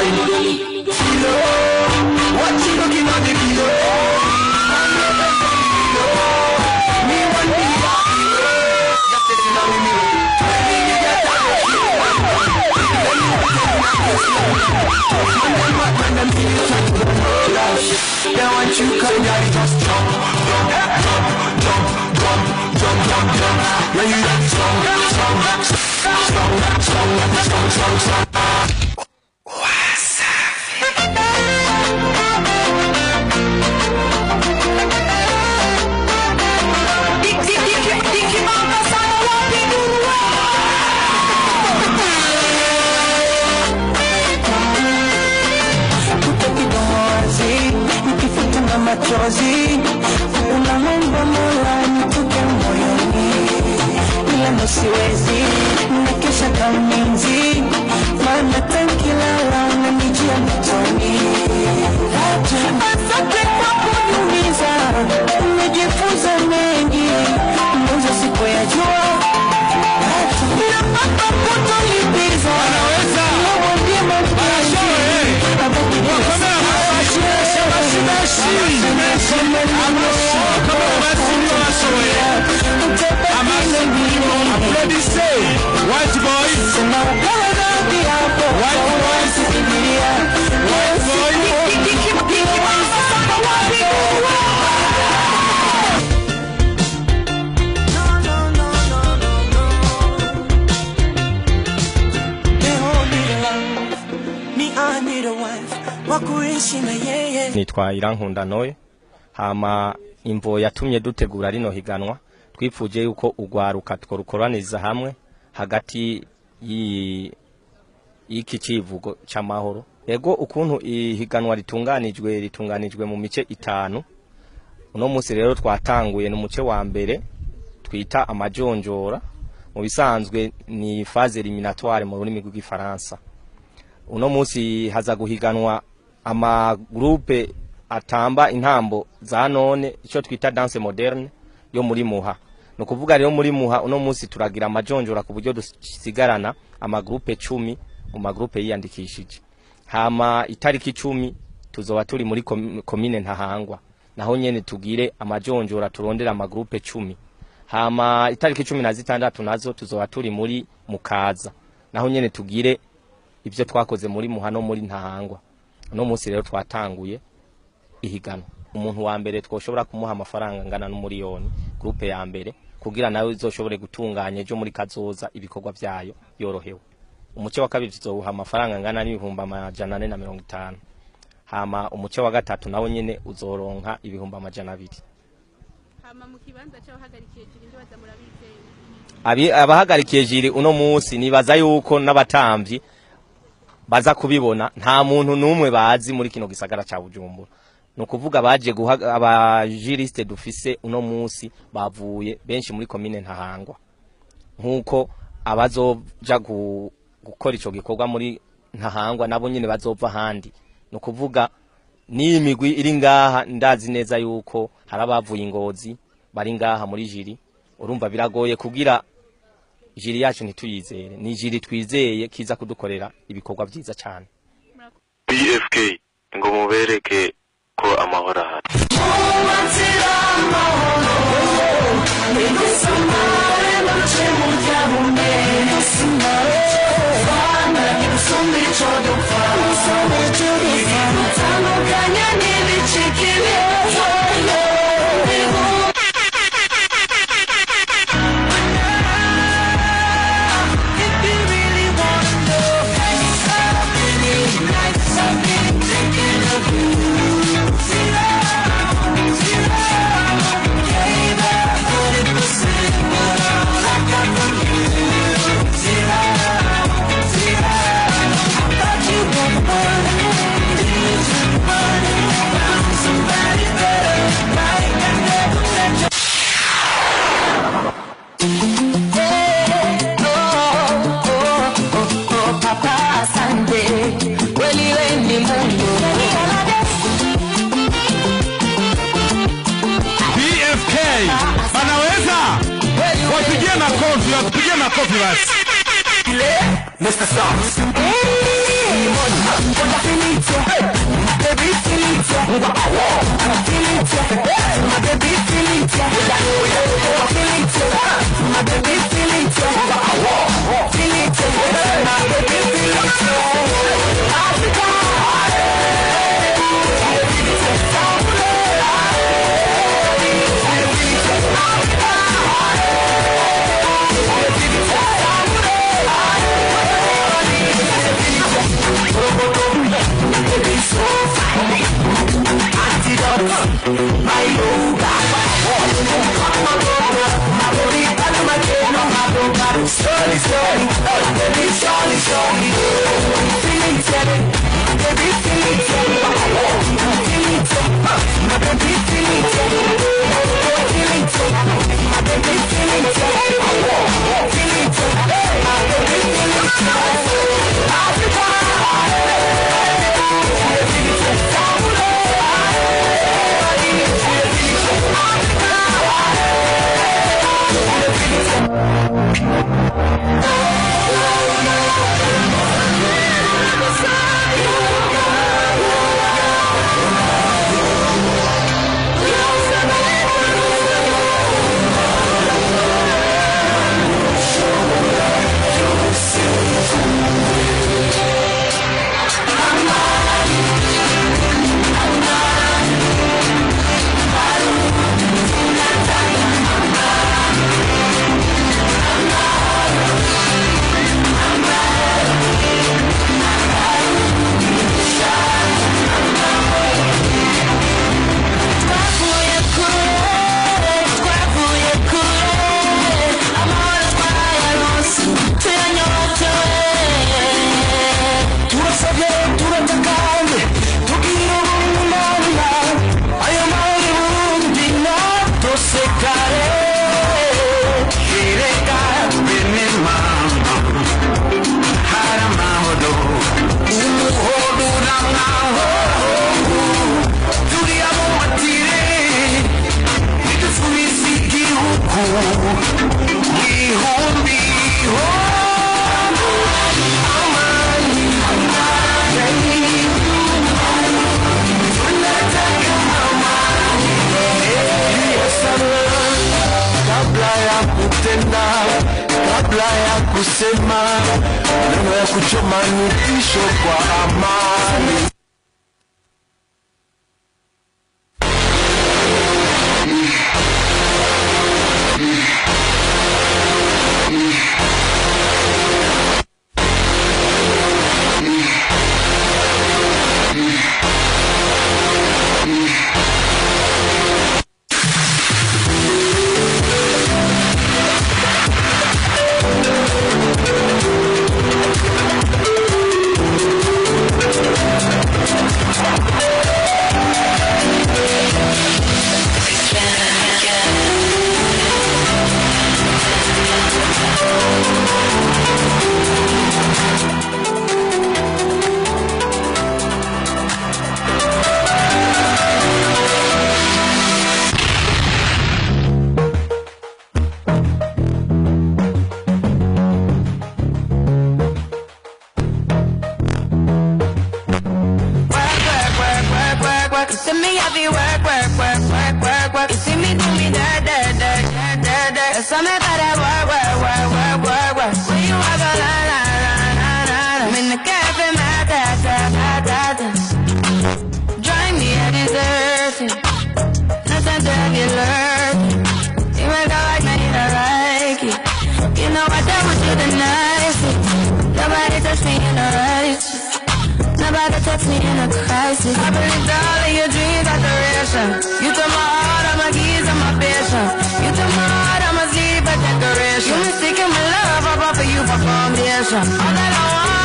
wine. Kilo, what you looking at the kilo? Me want me just sitting on me. They want you come down, just jump. Now you got strong. Machozi unamwomba Mola nitoke moyoni, ila nisiwezi nakesha kaminzi, maana tankilala unanijia mtoni. Asante kwa kuniumiza, nimejifunza mengi, mwanzo sikuyajua, napata kutolipiza. Mwambie mapenzi White boys, nitwa Irankunda Noye. Hama imvo yatumye dutegura rino higanwa, twipfuje yuko ugwaruka tworukoraniza hamwe hagati y'iki civugo c'amahoro. Ego ukuntu ihiganwa ritunganijwe mu mice 5. Uno munsi rero twatanguye no muce wa mbere twita amajonjora, mu bisanzwe ni phase eliminatoire mu rurimi rw'igifaransa. Uno munsi haza guhiganwa ama groupe atamba intambo za none, ico twita danse moderne yo muri Muha. No kuvuga rero muri Muha uno munsi turagira amajonjora ku buryo dusigarana ama groupe 10 mu ma groupe yiyandikishije. Hama itariki 10 tuzoba turi muri commune Ntahangwa, naho nyene tugire amajonjora turondera ama groupe 10. Hama itariki 16 nazo tuzoba turi muri Mukaza, naho nyene tugire ibyo twakoze muri Muha no muri Ntahangwa. Uno munsi rero twatanguye ihigano. Umuntu wa mbere twoshobora kumuha amafaranga ngana n'umuriyoni groupe ya mbere, kugira nawe izoshobore gutunganya ejo muri kazoza ibikorwa byayo yorohewe. Umuce wa kabiri tuzoha amafaranga ngana n'ibihumbi 450. Hama umuce wa gatatu nawo nyene uzoronka ibihumbi 200. Hama mu kibanza cyo hagarikiye jiri ndo baza murabizeye. Abahagarikiye jiri uno munsi nibaza yuko n'abatamvyi baza kubibona, nta muntu numwe bazi muri kino gisagara ca Bujumbura. No kuvuga baje abajuriste dufise uno munsi bavuye benshi muri commune Ntahangwa, nkuko abazoja gukora ico gikorwa muri Ntahangwa nabo nyene bazova handi. No kuvuga ni imigwi iri ngaha, ndazi neza yuko harabavuye Ingozi bari ngaha muri jiri. Urumva biragoye kugira jiri yacu ntituyizere, ni jiri twizeye kiza kudukorera ibikorwa byiza cyane. BFK ngo mubereke ko amahoro ahari. Pigia makofi basi. Mr. Sauce. kabla ya kusema maneno ya kuchoma nitisho kwa amani. To me, I be work. You see me do me dirt. There's something about that work. When you walk a line, I'm in the cafe, my ta. Drive me a dessert. Nothing to have you lurking. You make a like me, I like it. You know I dealt with you the nicest. Nobody touched me in the right. Nobody touched me in a crisis. I believed all of your dreams are duration. You took my heart, all my keys, and my patience. You took my heart, all my sleep, a decoration. You mistaken my love, I brought for you for foundation. All that I want.